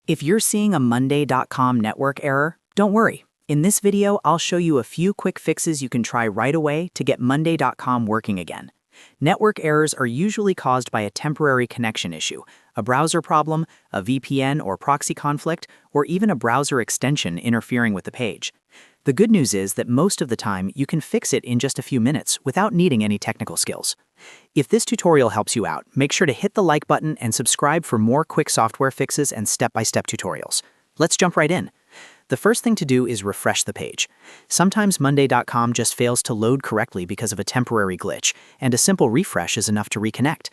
If you're seeing a Monday.com network error, don't worry. In this video, I'll show you a few quick fixes you can try right away to get Monday.com working again. Network errors are usually caused by a temporary connection issue, a browser problem, a VPN or proxy conflict, or even a browser extension interfering with the page. The good news is that most of the time, you can fix it in just a few minutes without needing any technical skills. If this tutorial helps you out, make sure to hit the like button and subscribe for more quick software fixes and step-by-step tutorials. Let's jump right in. The first thing to do is refresh the page. Sometimes Monday.com just fails to load correctly because of a temporary glitch, and a simple refresh is enough to reconnect.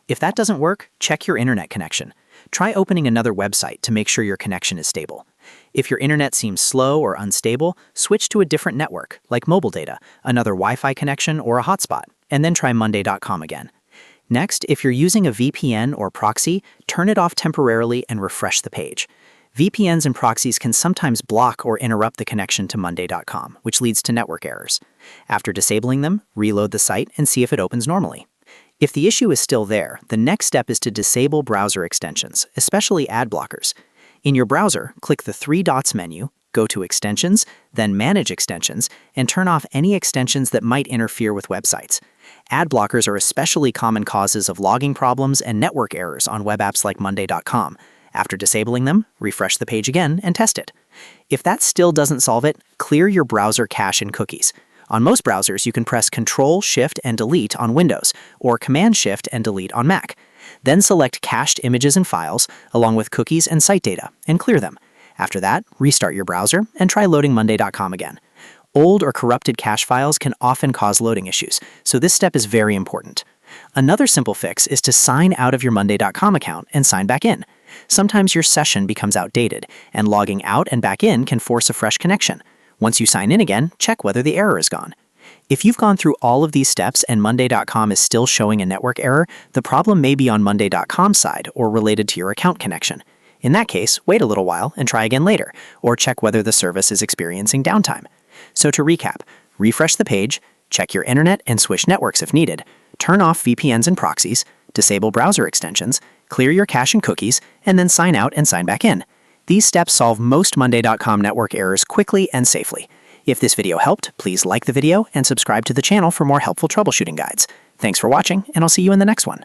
If that doesn't work, check your internet connection. Try opening another website to make sure your connection is stable. If your internet seems slow or unstable, switch to a different network, like mobile data, another Wi-Fi connection, or a hotspot, and then try Monday.com again. Next, if you're using a VPN or proxy, turn it off temporarily and refresh the page. VPNs and proxies can sometimes block or interrupt the connection to Monday.com, which leads to network errors. After disabling them, reload the site and see if it opens normally. If the issue is still there, the next step is to disable browser extensions, especially ad blockers. In your browser, click the three dots menu, go to Extensions, then Manage Extensions, and turn off any extensions that might interfere with websites. Ad blockers are especially common causes of logging problems and network errors on web apps like Monday.com. After disabling them, refresh the page again and test it. If that still doesn't solve it, clear your browser cache and cookies. On most browsers, you can press Ctrl, Shift, and Delete on Windows, or Command, Shift, and Delete on Mac. Then select cached images and files, along with cookies and site data, and clear them. After that, restart your browser and try loading Monday.com again. Old or corrupted cache files can often cause loading issues, so this step is very important. Another simple fix is to sign out of your Monday.com account and sign back in. Sometimes your session becomes outdated, and logging out and back in can force a fresh connection. Once you sign in again, check whether the error is gone. If you've gone through all of these steps and Monday.com is still showing a network error, the problem may be on Monday.com's side or related to your account connection. In that case, wait a little while and try again later, or check whether the service is experiencing downtime. So to recap, refresh the page, check your internet and switch networks if needed, turn off VPNs and proxies, disable browser extensions, clear your cache and cookies, and then sign out and sign back in. These steps solve most Monday.com network errors quickly and safely. If this video helped, please like the video and subscribe to the channel for more helpful troubleshooting guides. Thanks for watching, and I'll see you in the next one.